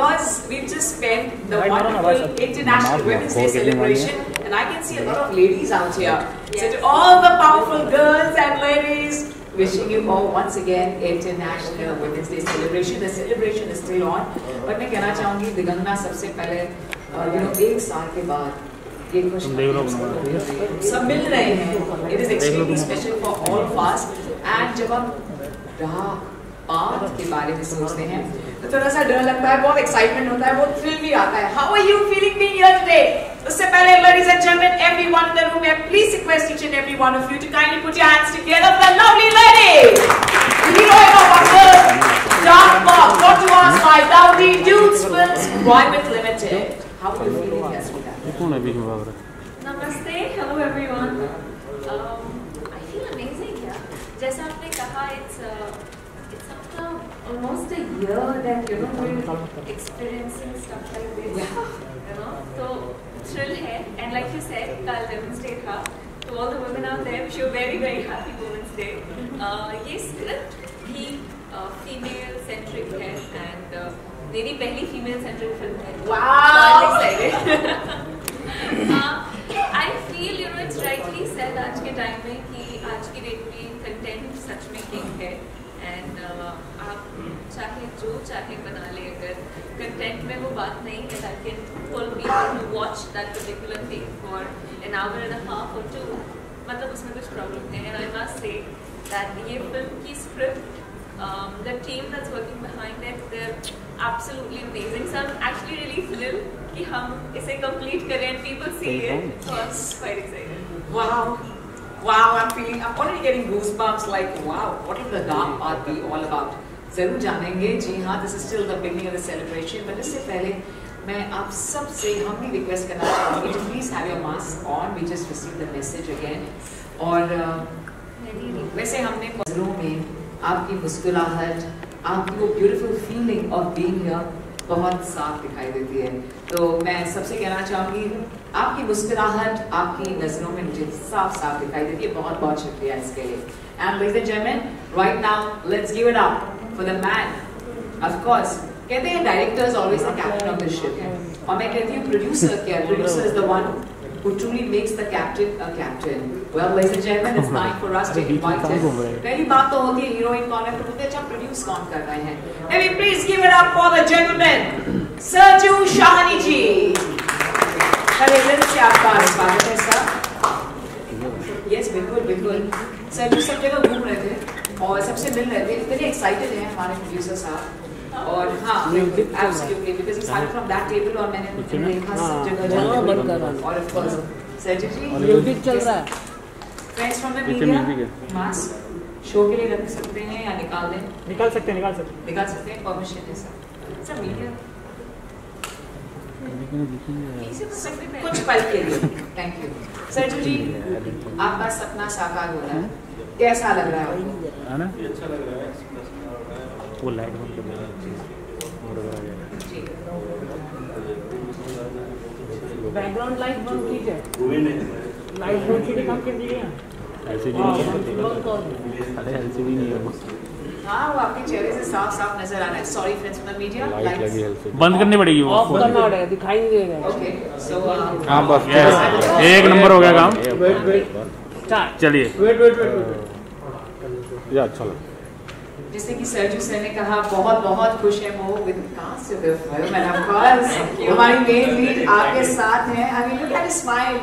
because we've just spent the wonderful International Women's Day celebration, and I can see a lot of ladies out here. So to all the powerful girls and ladies, wishing you all once again International Women's Day celebration. The celebration is still on. But मैं कहना चाहूँगी दिगंगना सबसे पहले एक साल के बाद सब मिल रहे हैं. It is extremely special for all of us. And जब हम बात के बारे में सोचते हैं तो थोड़ा सा डर लगता है, बहुत एक्साइटमेंट होता है, बहुत थ्रिल भी आता है. How are you feeling being here today? उससे पहले ladies and gentlemen, everyone in the room, I please request each and every one of you to kindly put your hands together for the lovely lady. The heroine of our film, Dark Box, brought to us by Dowdy Dudes Films Private Limited. How are you feeling, Yasmina? Namaste, hello everyone. I feel amazing, yeah. जैसा आपने कहा, it's after almost a year that we're experiencing stuff like this. So thrill है, and like you said, कल Women's Day था. To all the women out there, wish you a very very happy Women's Day. ये script ही female centric है, and मेरी पहली female centric film है. Wow! I'm excited. I feel it's rightly said आज के time में कि आज की डेट में कंटेंट सच में किंग है, एंड आप चाहे जो चाहे बना ले, अगर कंटेंट में वो बात नहीं है that can pull people to watch that particular thing for an hour and a half or two, मतलब उसमें कुछ प्रॉब्लम है. And I must say that ये फिल्म की script, the team that's working behind it, they're absolutely amazing. So I'm actually really thrilled कि हम इसे complete करें and people see it. So I'm quite excited. Wow! Wow! I'm already getting goosebumps. Like wow! What will the dark part be all about? जरूर जानेंगे. जी हाँ, this is still the beginning of the celebration. But इससे पहले मैं आप सब से हम भी रिक्वेस्ट करना चाहूँगी to please have your mask on. We just received the message again. और वैसे हमने नज़रों में आपकी मुस्कुराहट, आपकी वो beautiful feeling of being here बहुत साफ दिखाई देती है. तो मैं सबसे कहना चाहूँगी आपकी मुस्कुराहट, आपकी नज़रों में मुझे साफ साफ दिखाई देती है. बहुत बहुत शुक्रिया इसके लिए. And ladies and gentlemen, right now let's give it up for the man. Of course, कहते हैं director is always the captain of the ship. और मैं कहती हूँ producer क्या है? Producer is the one who truly makes the captain a captain. Well, ladies and gentlemen, it's time for us to invite him. पहली बात तो होती है हीरोइन कौन है, तो बोलते अच्छा प्रोड्यूस कौन कर रहे हैं. May we please give it up for the gentleman, Serju Shahani ji. पहले दिल से आपका स्वागत है सर. Yes, बिल्कुल बिल्कुल. सरजू सब जगह घूम रहे थे और सबसे मिल रहे थे. इतने एक्साइटेड हैं हमारे प्रोड्यूसर साहब. और हाँ, absolutely because he started from that table और मैंने देखा सब जगह. और of course, Sarju ji music चल रहा है. Friends from the media, mask show के लिए रख सकते हैं या निकाल दें? निकाल सकते हैं. परमिशन है सर मीडिया कुछ पल के लिए. Thank you. सरजू जी, आपका सपना साकार हो रहा है, कैसा लग रहा है? अच्छा लग रहा है. वो लाइट बंद कर बैकग्राउंड लाइट बंद कीजिए. लाइट बंद कीजिए. काम कर दिए एलसीडी नहीं है. हाँ, वो आपके चेहरे से साफ साफ नजर आ रहा है. Sorry friends from the media, lights बंद करनी पड़ेगी. वो ऑफ करना पड़ेगा, दिखाई नहीं देगा. ओके, सो हाँ बस एक नंबर हो गया काम. वेट चलिए वेट ये अच्छा लगा. जैसे कि सरजू सर ने कहा, बहुत बहुत खुश है वो with cast of the film and of course हमारी मेन लीड आपके साथ है. I mean look at his smile.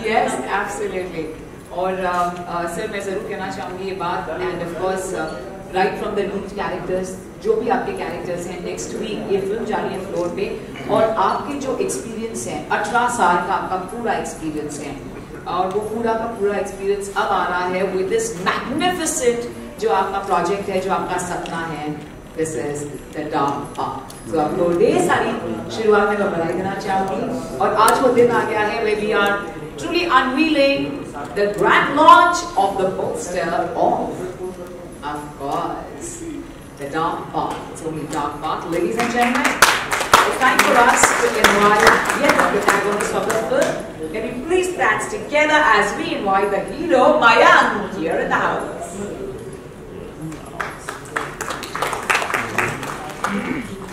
Yes, absolutely. और सर मैं जरूर कहना चाहूँगी ये बात, and of course right from the lead characters, जो भी आपके कैरेक्टर्स हैं, नेक्स्ट वीक ये फिल्म जा रही है फ्लोर पे, और आपके जो एक्सपीरियंस है 18 साल का आपका पूरा एक्सपीरियंस है, और वो पूरा का पूरा एक्सपीरियंस अब आ रहा है विद दिस मैग्निफिसेंट जो आपका प्रोजेक्ट है, जो आपका सपना है. This is the dark part. तो आपको ढेर सारी शुरुआत में बधाई देना चाहूँगी. और आज वो दिन आ गया है where we are truly unveiling the grand launch of the poster of course, the Dark Path. It's only Dark Path. Ladies and gentlemen, it's time for us to invite yet the protagonists of the film. Can we please stand together as we invite the hero, Mayank, here in the house.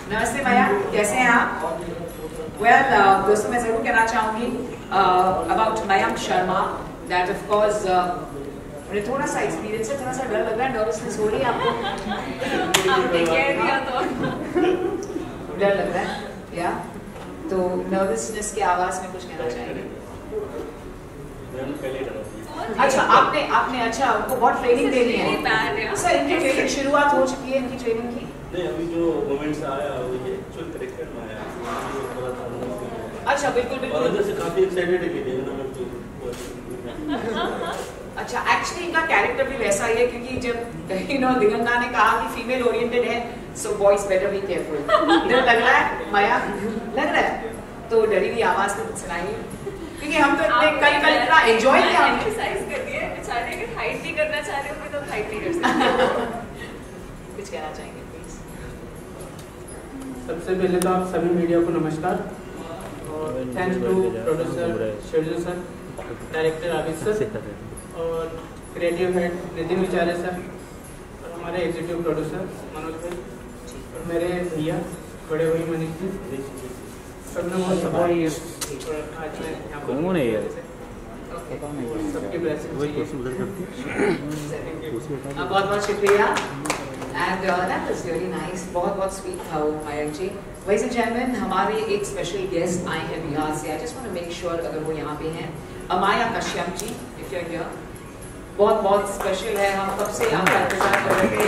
नमस्ते माया, कैसे हैं आप? Well दोस्तों मैं जरूर कहना चाहूंगी about Mayank Sharma that of course मुझे थोड़ा सा एक्सपीरियंस है, थोड़ा सा डर लग रहा है, नर्वसनेस हो रही है आपको? आपने कह दिया तो डर लग रहा है या तो नर्वसनेस की आवाज में कुछ कहना चाहेंगे? अच्छा आपने अच्छा उनको बहुत ट्रेनिंग देनी है सर, इनकी ट्रेनिंग शुरुआत हो चुकी है इनकी ट्रेनिंग की? नहीं, अभी जो मोमेंट्स आया वो ये एक्चुअल करेक्टर में आया। अच्छा बिल्कुल और वजह से काफी एक्साइटेड है कि अच्छा एक्चुअली इनका कैरेक्टर भी वैसा ही है क्योंकि जब दिगंगा ने कहा कि फीमेल ओरिएंटेड है so boys better be careful. डर लग रहा है माया? लग रहा है तो डरी हुई आवाज में सुनाइए क्योंकि हम तो इतने कल इतना एंजॉय किया हमने। एक्सरसाइज कर दिए बेचारे, अगर हाइट नहीं करना चाह रहे हो तो हाइट नहीं कर सकते। कुछ कहना चाहेंगे प्लीज? सबसे पहले तो आप सभी मीडिया को नमस्कार और thanks to producer Sherju sir, director Abid sir और creative head Nitin Vichare sir और हमारे एग्जीक्यूटिव प्रोड्यूसर मनोज भाई और मेरे भैया बड़े भाई मनीष जी, सबने बहुत सपोर्ट किया। आज मैं यहाँ पर कौन है यार? सबकी ब्लेसिंग बहुत बहुत शुक्रिया and that was really nice, बहुत बहुत स्वीट था वो मयंक जी। Ladies and gentlemen, हमारे एक स्पेशल गेस्ट आए हैं बिहार से। I just want to make sure अगर वो यहाँ पे हैं, Amaya Kashyap ji, if you are here, बहुत बहुत स्पेशल है। हम कब से आपका इंतजार कर रहे थे,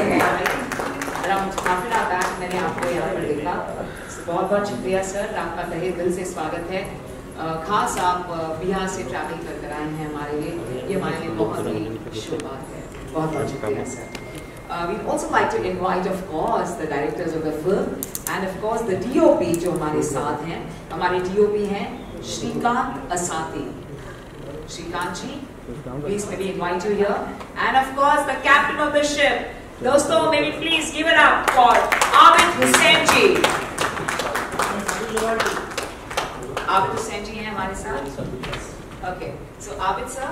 around half an hour back मैंने आपको यहाँ पर देखा। बहुत बहुत शुक्रिया सर, आपका तहे दिल से स्वागत है। खास आप बिहार से ट्रैवल कर आए हैं हमारे लिए, ये हमारे लिए बहुत ही शुभ बात है। बहुत बहुत शुक्रिया sir. We'd also like to invite, of course, the directors of the film and, of course, the DOP जो हमारे साथ हैं। हमारे DOP हैं श्रीकांत असाती। श्रीकांत जी, please may we invite you here, and of course the captain of the ship. दोस्तों, may we please give it up for Abid Hussain जी। आबिद हुसैन जी हैं हमारे साथ। Okay, so आबिद सर,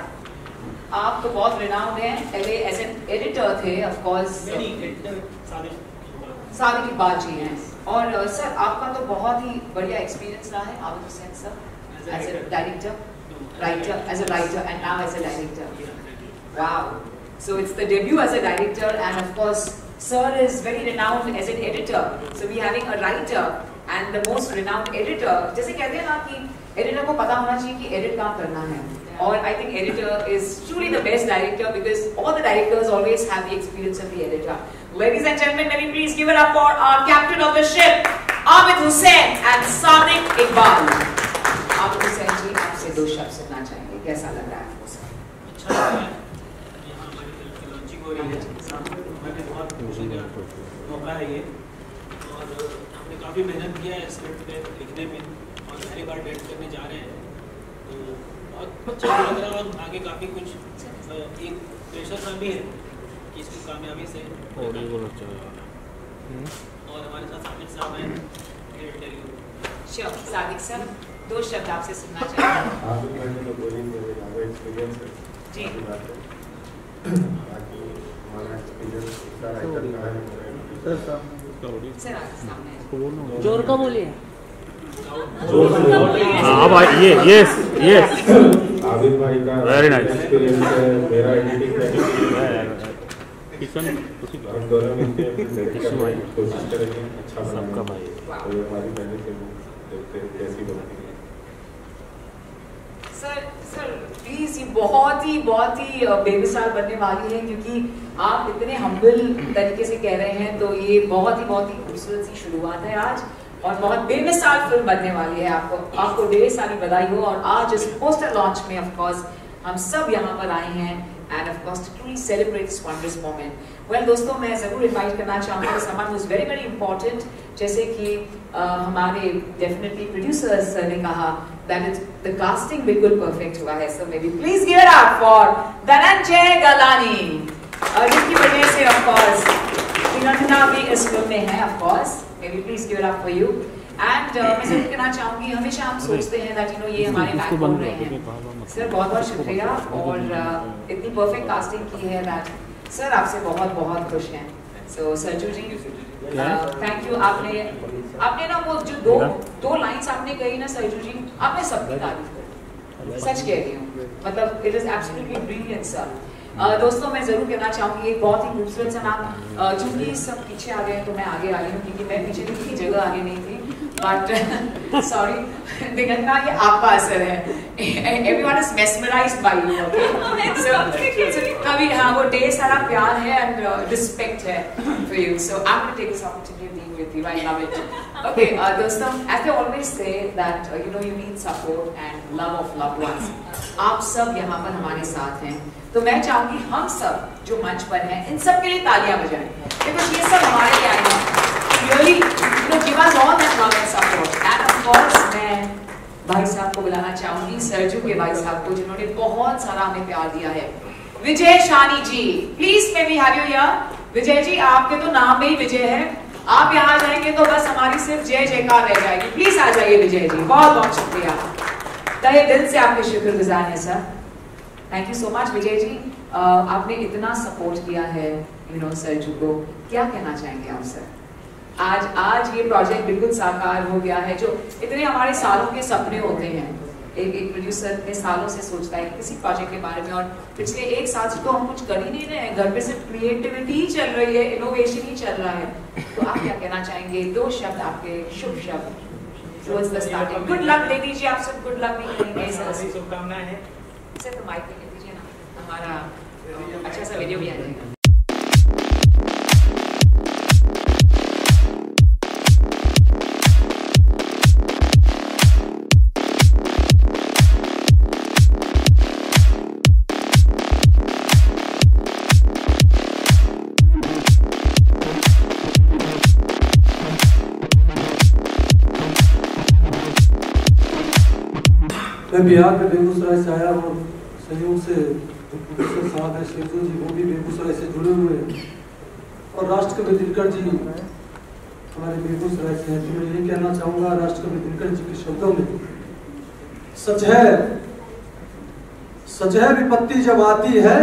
आप तो बहुत रिनाउंड हैं, पहले एज एन एडिटर थे ऑफ कोर्स, सादिक इकबाल जी हैं और सर आपका तो बहुत ही बढ़िया एक्सपीरियंस रहा है Abid Hussain sir as a director, writer, as a writer and now as a director. Wow, so it's the debut as a director and of course sir is very renowned as an editor, so we having a writer and the most renowned editor. जैसे कहते हैं ना कि editor को पता होना चाहिए कि एडिट कहाँ करना है, और I think editor is truly the best director because all the directors always have the experience of the editor. Ladies and gentlemen, may we please give it up for our captain of the ship, Abid Hussain and Sadiq Iqbal. Abid Hussain जी, आपसे दो शब्द सुनना चाहेंगे, कैसा लग रहा है? अच्छा लग रहा है, यहाँ हमारी फिल्म की लॉन्चिंग हो रही है, हमें बहुत खुशी का मौका है ये, और हमने काफ़ी मेहनत किया है स्क्रिप्ट पे लिखने में और पहली बार डायरेक्ट करने जा रहे हैं, तो बहुत अच्छा लग रहा है और आगे काफ़ी कुछ एक प्रेशर सा भी है कि इसकी कामयाबी से और हमारे साथ साबित साहब हैं। श्योर, सादिक सर, दो शब्द आपसे सुनना चाहेंगे। जी, सर आपके सामने जोर का बोलिए। अब ये यस यस आबिद भाई का वेरी नाइस एक्सपीरियंस है, मेरा एडिटिंग किशन हम दोनों मिलकर कोशिश करेंगे अच्छा बनाने सबका भाई और ये हमारी पहले से देखते हैं कैसी बनती है। सर प्लीज, ये बहुत ही बेमिसाल बनने वाली है क्योंकि आप इतने हम्बल तरीके से कह रहे हैं, तो ये बहुत ही खूबसूरत सी शुरुआत है आज और बहुत बेमिसाल फिल्म बनने वाली है। आपको ढेर सारी बधाई हो। और आज इस पोस्टर लॉन्च में ऑफ कोर्स हम सब यहाँ पर आए हैं and of course to truly celebrate this wondrous moment. Well दोस्तों, मैं जरूर इनवाइट करना चाहूँगा someone who is very very important, जैसे कि हमारे डेफिनेटली प्रोड्यूसर्स ने कहा दैट इज द कास्टिंग बिल्कुल परफेक्ट हुआ है। So maybe please give it up for Dhananjay Galani, जिसकी वजह से ऑफ कोर्स तिरंगा भी इस फिल्म में है। Of course may be please give it up for you. And मैं जरूर कहना चाहूंगी, हमेशा हम सोचते हैं दैट ये हमारे बैकबोन रहे हैं। सर बहुत शुक्रिया और इतनी परफेक्ट कास्टिंग की है दैट सर आपसे बहुत खुश हैं। सो सरजू जी थैंक यू, आपने आपने ना वो जो दो लाइंस आपने कही ना सरजू जी, आपने सबकी तारीफ करी, सच कह रही हूँ, मतलब it is absolutely brilliant sir. दोस्तों मैं जरूर कहना चाहूंगी एक बहुत ही खूबसूरत सा नाम, चूंकि सब पीछे आ गए तो मैं आगे आ गई हूँ, क्योंकि मैं पीछे भी जगह आगे नहीं थी, बट सॉरी दिगंता ये आपका असर है, everyone is mesmerised by you, okay. So कभी हाँ वो ढेर सारा प्यार है एंड रिस्पेक्ट है for you, so I am going to take this opportunity being with you, I love it. Okay दोस्तों, as I always say that you know you need support and love of loved ones, आप सब यहाँ पर हमारे साथ हैं, तो मैं चाहूंगी हम सब जो मंच पर हैं इन सब के लिए तालियां बजाएं, बिकॉज़ ये सब हमारे लिए आए हैं, really you know give us all that love and support, and of course मैं भाई साहब को बुलाना चाहूंगी, सरजू के भाई साहब को, जिन्होंने बहुत सारा हमें प्यार दिया है, Vijay Shani ji, please may we have you here. Vijay ji आपके तो नाम में ही विजय है, आप यहाँ आ जाएंगे तो बस हमारी सिर्फ जय जयकार रह जाएगी, प्लीज आ जाइए विजय जी, बहुत बहुत शुक्रिया, तहे दिल से आपके शुक्रगुजार हैं sir, thank you so much Vijay ji. आपने इतना सपोर्ट किया है यू नो सरजू को, क्या कहना चाहेंगे आप सर? आज ये प्रोजेक्ट बिल्कुल साकार हो गया है, जो इतने हमारे सालों के सपने होते हैं, एक प्रोड्यूसर इतने सालों से सोचता है किसी प्रोजेक्ट के बारे में, और पिछले एक साल से तो हम कुछ कर ही नहीं रहे हैं, घर पे सिर्फ क्रिएटिविटी ही चल रही है, इनोवेशन ही चल रहा है, तो आप क्या कहना चाहेंगे? दो शब्द आपके, शुभ शब्द towards the starting. Good luck दे दीजिए, आप सब गुड लक भी करेंगे, शुभकामनाएं हैं। सिर्फ माइक पे ले दीजिए ना, हमारा अच्छा सा वीडियो भी आ जाएगा। मैं बिहार में बेगूसराय से आया हूँ, संयोग से प्रोफेसर साहब है शेखू जी, वो भी बेगूसराय से जुड़े हुए हैं, और राष्ट्रकवि दिनकर जी हमारे बेगूसराय से हैं, तो मैं ये कहना चाहूँगा राष्ट्रकवि दिनकर जी के शब्दों में, सच है विपत्ति जब आती है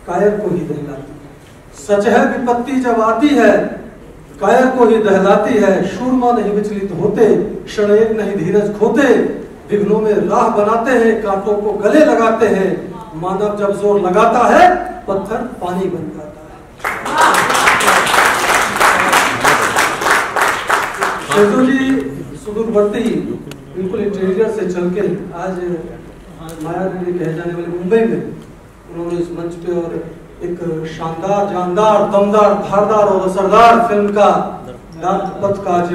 कायर को ही दहलाती है, सच है विपत्ति जब आती है कायर को ही दहलाती है, शूरमा नहीं विचलित होते, क्षण एक नहीं धीरज खोते, विघ्नों में राह बनाते हैं, कांटों को गले लगाते हैं, मानव जब जोर लगाता है पत्थर पानी बन जाता है। शेखू जी सुदूरवर्ती बिल्कुल इंटीरियर से चल के आज माया देवी कहे जाने वाले मुंबई में उन्होंने इस मंच पे और एक शानदार, जानदार, दमदार, धारदार और असरदार फिल्म का पथ का आज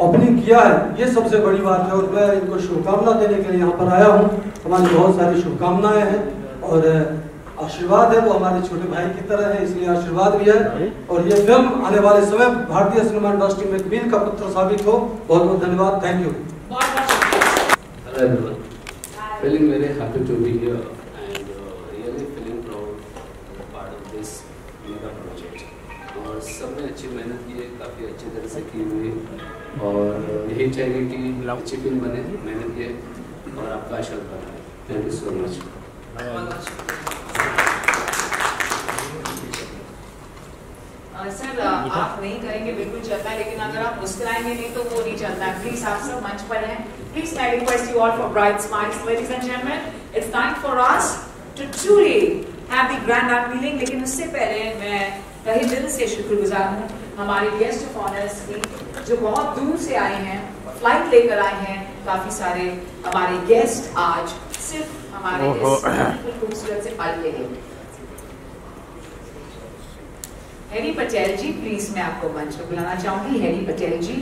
ओपनिंग किया है, ये सबसे बड़ी बात है, और मैं इनको शुभकामना देने के लिए यहाँ पर आया हूँ। हमारी बहुत सारी शुभकामनाएं हैं और आशीर्वाद है, वो हमारे छोटे भाई की तरह है, इसलिए आशीर्वाद भी है, और ये फिल्म आने वाले समय भारतीय सिनेमा इंडस्ट्री में एक मील का पत्थर साबित हो। बहुत बहुत धन्यवाद, thank you. Hello everyone, feeling very happy to be here and really feeling proud part of this mega project, और सबने अच्छी मेहनत की है, काफ़ी अच्छी तरह से की हुई है, और यही चाहिए कि अच्छी फिल्म बने, मेहनत किए और आपका आशीर्वाद बना है। Thank you so much. Sir आप नहीं करेंगे बिल्कुल चलता है, लेकिन अगर आप मुस्कुराएंगे नहीं तो वो नहीं चलता है। प्लीज आप सब मंच पर हैं, प्लीज मैं request you all for bright smiles. Ladies and gentleman, it's time for us to truly have the grand unveiling, लेकिन उससे पहले मैं तहे दिल से शुक्रगुजार हूँ हमारे गेस्ट ऑफ ऑनर्स की, जो बहुत दूर से आए हैं, फ्लाइट लेकर आए हैं, काफी सारे हमारे गेस्ट आज सिर्फ हमारे इस खूबसूरत से पल के लिए। हैरी पटेल जी, प्लीज मैं आपको मंच पर बुलाना चाहूंगी। हैरी पटेल जी।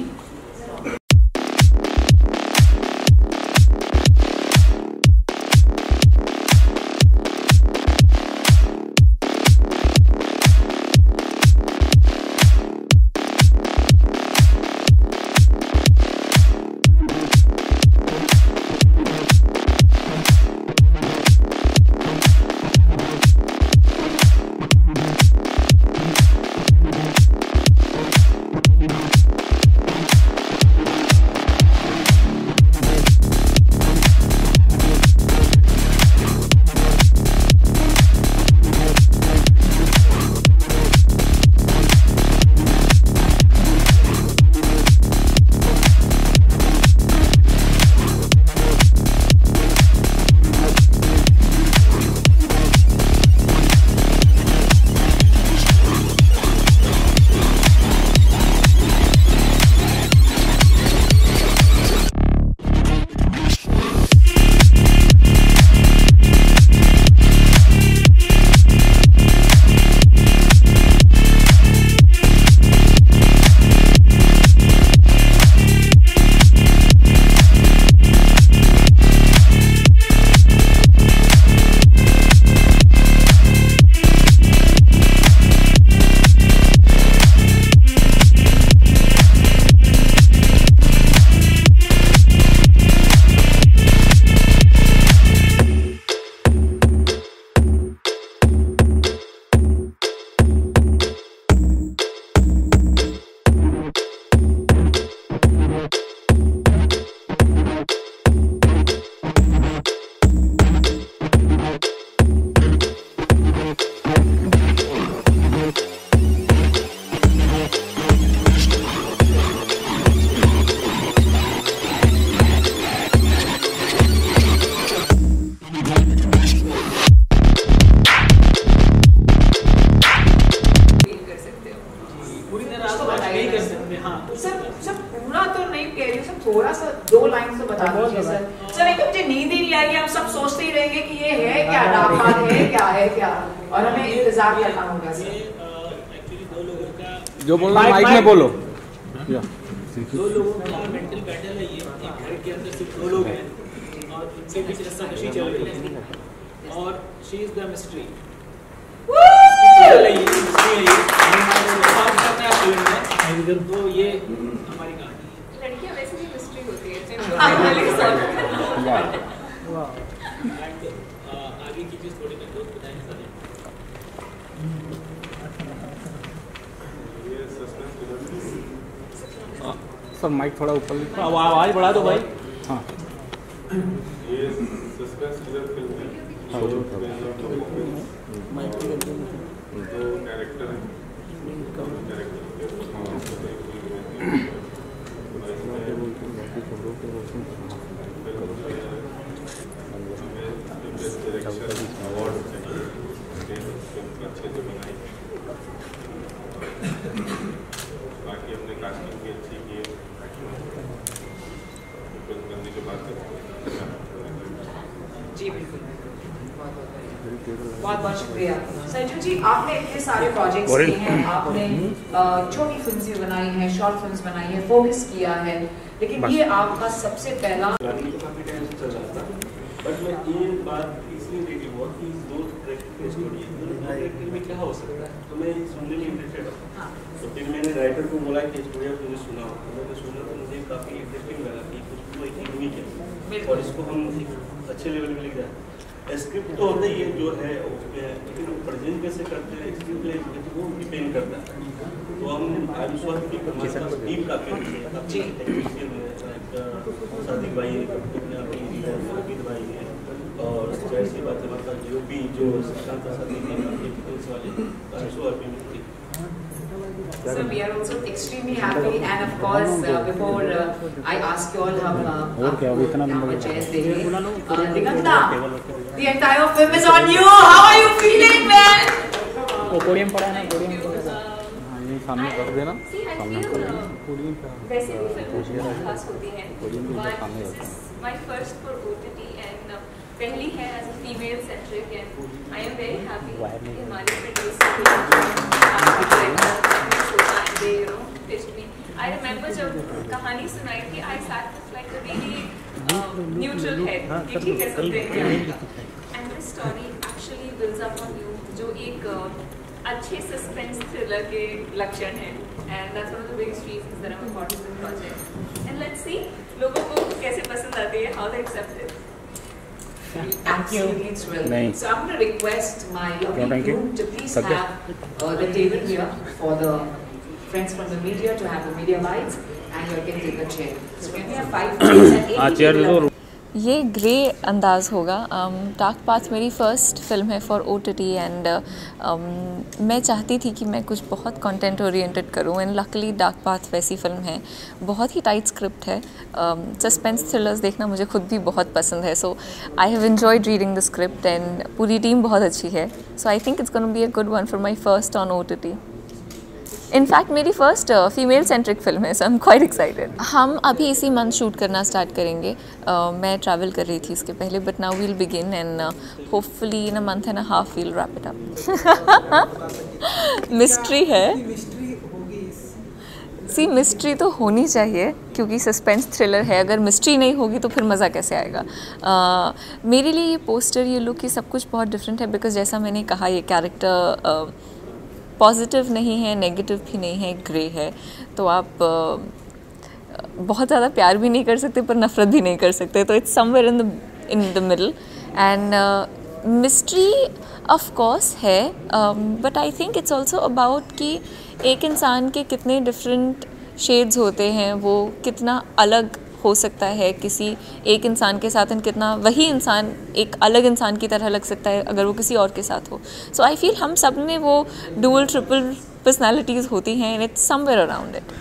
में हाँ सर पूरा तो नहीं कह रही हूँ सर, थोड़ा सा 2 लाइन तो बता दीजिए सर। सर एक तो मुझे नींद ही नहीं आएगी, हम सब सोचते ही रहेंगे कि ये है क्या, डाकपात है क्या, और हमें इंतजार करना होगा सर। एक्चुअली 2 लोगों का जो बोलना माइक में बोलो। 2 लोगों का मेंटल बैटल है ये। एक घर के अंदर सिर्फ 2 लोग हैं और इनके बीच रस्साकशी चल रही है और शी इज द मिस्ट्री। तो ये हमारी कहानी है। लड़कियां वैसे भी मिस्ट्री होती है। आगे की चीज थोड़ी मैं दोस्त बताएंगे सर। सर माइक थोड़ा ऊपर आवाज बढ़ा दो भाई। हाँ ये सस्पेंस थ्रिलर फिल्म है। दो कैरेक्टर हैं। बाकी हमने कास्टिंग भी अच्छी की है। फिल्म करने के बाद जी बिल्कुल, बहुत बहुत शुक्रिया संजू जी। आपने इतने सारे प्रोजेक्ट्स किए हैं, आपने छोटी फिल्म्स भी बनाई हैं, शॉर्ट फिल्म्स बनाई है, फोकस किया है, लेकिन ये आपका सबसे पहला। गाने तो काफी टाइम से चल रहा था, बट मैं ये बात इसलिए देखी बहुत कि 2 कैरेक्टर स्टोरी है, 2 कैरेक्टर में क्या हो सकता है, तो मैं सुनने में इंटरेस्टेड हूँ। तो फिर मैंने राइटर को बोला कि स्टोरी आप मुझे सुनाओ, तो मैंने सुना तो मुझे काफ़ी इंटरेस्टिंग लगा कि कुछ तो एक यूनिक है और इसको हम एक अच्छे लेवल पे लिख जाए। स्क्रिप्ट तो होता ही है जो है उसमें, लेकिन वो प्रेजेंट कैसे करते हैं स्क्रिप्ट वो डिपेंड करता है। तो हम आई श्योर कि हमारे टीम काफ़ी अच्छी है, टेक्नीशियन है, सादिक भाई अमित भाई है, और जाहिर सी बात है हमारे पास जो श्रीकांत वाले I sure. So we are also extremely happy, and of course before I ask you all, Diganta, the entire film is on you. How are you feeling, man? Podium पड़ा है ना, पोडियम सामने कर देना, सामने वैसे भी फिल्म बहुत खास होती है, but my first for OTT and पहली है as a female centric, and I am very happy कि हमारे I remember जब कहानी सुनाई थी, I sat with like a really neutral head कि ठीक है सब देखेंगे, and this story actually builds up on you, जो एक अच्छे सस्पेंस थ्रिलर के लक्षण है, and that's one of the biggest reasons that I'm a part of this project. And let's see लोगों को कैसे पसंद आती है, how they accept it. Absolutely thrilled. So I'm going to request my lovely crew to please have the table here for the friends from the media to have the media bites, and you can take a chair. So can we have 5 chairs and 8 people? ये grey अंदाज होगा। Dark path मेरी first film है for OTT, and मैं चाहती थी कि मैं कुछ बहुत कंटेंट ओरिएंटेड करूं, एंड लकीली डार्क पाथ वैसी फिल्म है। बहुत ही टाइट स्क्रिप्ट है, सस्पेंस थ्रिलर्स देखना मुझे खुद भी बहुत पसंद है, so I have enjoyed reading the script, and पूरी टीम बहुत अच्छी है, so I think it's gonna be a good one for my first on OTT। In fact मेरी फर्स्ट फीमेल सेंट्रिक फिल्म है, so I am quite excited. हम अभी इसी month shoot करना स्टार्ट करेंगे। मैं ट्रैवल कर रही थी इसके पहले, but now we'll begin, and hopefully in a month and a half we'll wrap it up. Mystery है, सी मिस्ट्री तो होनी चाहिए क्योंकि सस्पेंस थ्रिलर है, अगर मिस्ट्री नहीं होगी तो फिर मज़ा कैसे आएगा। मेरे लिए ये पोस्टर, ये लुक, ये सब कुछ बहुत डिफरेंट है, बिकॉज जैसा मैंने कहा ये कैरेक्टर पॉजिटिव नहीं है, नेगेटिव भी नहीं है, ग्रे है, तो आप बहुत ज़्यादा प्यार भी नहीं कर सकते पर नफ़रत भी नहीं कर सकते, तो it's somewhere in the middle. And mystery of course है, but I think it's also about कि एक इंसान के कितने डिफरेंट शेड्स होते हैं, वो कितना अलग हो सकता है किसी एक इंसान के साथ, एंड कितना वही इंसान एक अलग इंसान की तरह लग सकता है अगर वो किसी और के साथ हो। सो आई फील हम सब में वो डुअल ट्रिपल पर्सनालिटीज़ होती हैं, and it's somewhere around it.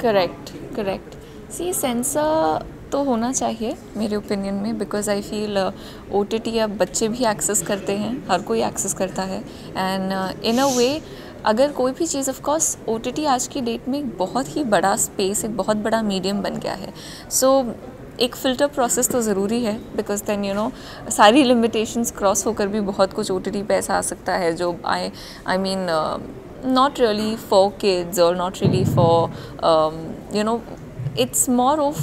Correct see censor तो होना चाहिए मेरे ओपिनियन में, बिकॉज आई फील OTT अब बच्चे भी एक्सेस करते हैं, हर कोई एक्सेस करता है, एंड इन अ वे अगर कोई भी चीज़, ऑफ कोर्स OTT आज की डेट में एक बहुत ही बड़ा स्पेस, एक बहुत बड़ा मीडियम बन गया है. सो एक फ़िल्टर प्रोसेस तो ज़रूरी है, बिकॉज दैन सारी लिमिटेशंस क्रॉस होकर भी बहुत कुछ OTT पे ऐसा आ सकता है जो I mean not really for kids or not really for it's more of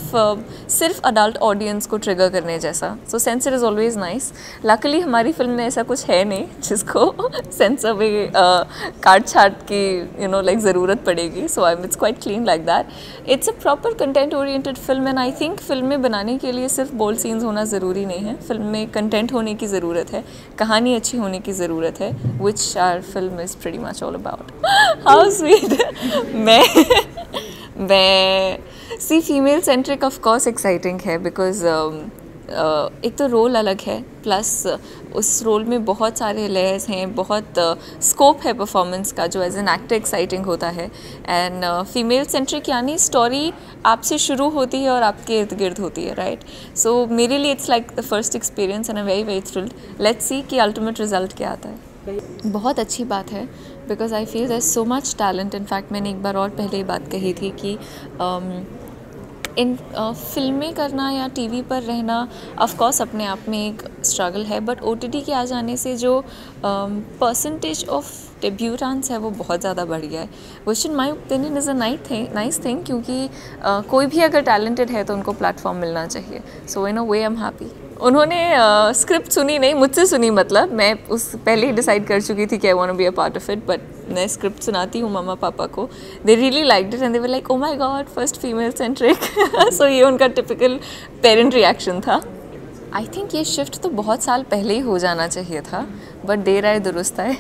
सिर्फ अडल्ट ऑडियंस को ट्रिगर करने जैसा. So censor is always nice. Luckily हमारी फिल्म में ऐसा कुछ है नहीं जिसको सेंसर में काट छाट की लाइक ज़रूरत पड़ेगी. So it's quite clean like that. It's a proper content oriented film and I think film में बनाने के लिए सिर्फ बोल्ड सीन्स होना ज़रूरी नहीं है. फिल्म में कंटेंट होने की ज़रूरत है, कहानी अच्छी होने की ज़रूरत है, which our film is pretty much all about. How sweet. मैं सी female centric of course exciting है बिकॉज एक तो रोल अलग है, प्लस उस रोल में बहुत सारे लेयर्स हैं, बहुत स्कोप है परफॉर्मेंस का जो एज एन एक्टर एक्साइटिंग होता है. एंड फीमेल सेंट्रिक यानी स्टोरी आपसे शुरू होती है और आपके इर्द गिर्द होती है, राइट. सो मेरे लिए it's like the first experience and I very very thrilled. Let's see कि अल्टीमेट रिजल्ट क्या आता है. बहुत अच्छी बात है because I feel there so much talent. In fact मैंने एक बार और पहले ही बात कही थी कि इन फिल्में करना या टीवी पर रहना ऑफ कोर्स अपने आप में एक स्ट्रगल है, बट OTT के आ जाने से जो परसेंटेज ऑफ डेब्यूटेंट्स है वो बहुत ज़्यादा बढ़ गया है, which in my opinion is a nice thing. क्योंकि कोई भी अगर टैलेंटेड है तो उनको प्लेटफॉर्म मिलना चाहिए. सो इन अ वे आई एम हैप्पी. उन्होंने स्क्रिप्ट सुनी नहीं, मुझसे सुनी. मतलब मैं उस पहले ही डिसाइड कर चुकी थी कि I want to be a part of it, but मैं स्क्रिप्ट सुनाती हूँ मम्मा पापा को. They really liked it and they were like, oh my god, first female centric. So ये उनका टिपिकल पेरेंट रिएक्शन था. आई थिंक ये shift तो बहुत साल पहले ही हो जाना चाहिए था, बट देर आए दुरुस्त आए.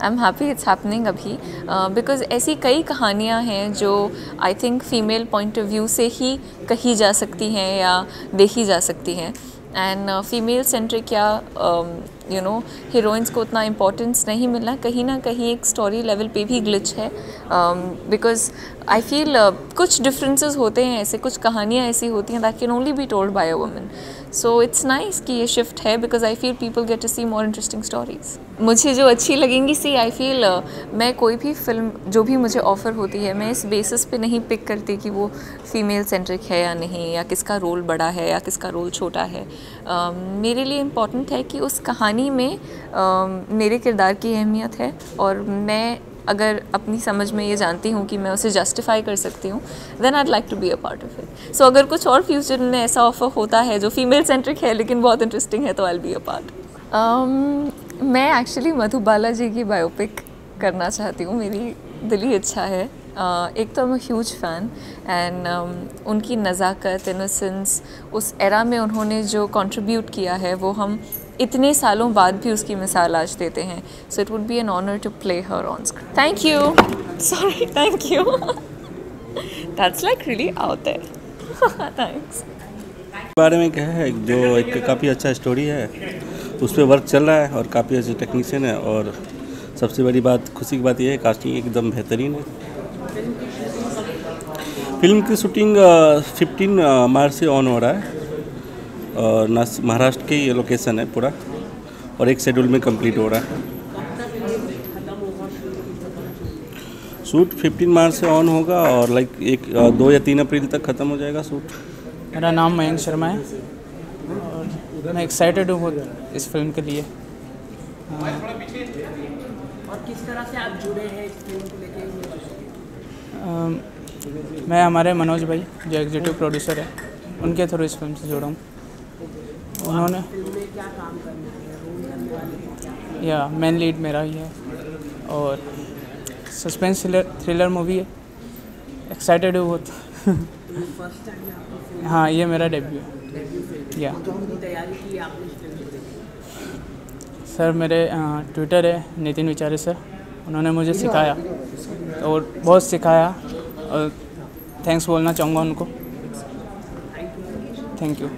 I am happy it's happening अभी, बिकॉज ऐसी कई कहानियाँ हैं जो I think female point of view से ही कही जा सकती हैं या देखी जा सकती हैं. एंड फीमेल सेंट्रिक या हीरोइंस को उतना इम्पोर्टेंस नहीं मिलना कहीं ना कहीं एक स्टोरी लेवल पे भी ग्लिच है. बिकॉज आई फील कुछ डिफरेंसेस होते हैं, ऐसे कुछ कहानियाँ ऐसी होती हैं that can only be told by a woman. So it's nice कि ये शिफ्ट है because I feel people get to see more interesting stories. मुझे जो अच्छी लगेंगी, सी आई फील मैं कोई भी फिल्म जो भी मुझे ऑफ़र होती है मैं इस बेसिस पे नहीं पिक करती कि वो फीमेल सेंट्रिक है या नहीं, या किसका रोल बड़ा है या किसका रोल छोटा है. मेरे लिए इम्पॉर्टेंट है कि उस कहानी में मेरे किरदार की अहमियत है और मैं अगर अपनी समझ में ये जानती हूँ कि मैं उसे जस्टिफाई कर सकती हूँ, then I'd like to be a part of it. So अगर कुछ और फ्यूचर में ऐसा ऑफर होता है जो फीमेल सेंट्रिक है लेकिन बहुत इंटरेस्टिंग है तो I will be a part. मैं एक्चुअली मधुबाला जी की बायोपिक करना चाहती हूँ. मेरी दिली इच्छा है. एक तो मैं ह्यूज फ़ैन एंड उनकी नज़ाकत, इनोसेंस, उस एरा में उन्होंने जो कंट्रीब्यूट किया है वो हम इतने सालों बाद भी उसकी मिसाल आज देते हैं. So it would be an honour to play her on screen. Thank you. Sorry, thank you. That's like really out there. Thanks. बारे में क्या है, जो एक काफ़ी अच्छा स्टोरी है उस पर वर्क चल रहा है और काफ़ी अच्छे टेक्नीशियन है. और सबसे बड़ी बात, खुशी की बात यह है कास्टिंग एकदम बेहतरीन है. फिल्म की शूटिंग 15 मार्च से ऑन हो रहा है और महाराष्ट्र की ये लोकेशन है पूरा, और एक शेड्यूल में कंप्लीट हो रहा है. शूट 15 मार्च से ऑन होगा और लाइक 2 या 3 अप्रैल तक ख़त्म हो जाएगा शूट. मेरा नाम मयंक शर्मा है और मैं एक्साइटेड हूँ इस फिल्म के लिए. और किस तरह से आप जुड़े हैं इस फिल्म को लेके? मैं हमारे मनोज भाई जो एग्जीक्यूटिव प्रोड्यूसर है उनके थ्रू इस फिल्म से जुड़ा हूँ. उन्होंने फिल्म में क्या काम करने हैं, रोल करने वाले? या मेन लीड मेरा ही है और सस्पेंस थ्रिलर मूवी है. एक्साइटेड हूँ बहुत. फर्स्ट टाइम में आपको फिल्म? हाँ, ये मेरा डेब्यू है. या तैयारी की आपने इस फिल्म को लेकर? सर मेरे ट्विटर है नितिन विचारे सर, उन्होंने मुझे सिखाया और बहुत सिखाया और थैंक्स बोलना चाहूँगा उनको. Thank you.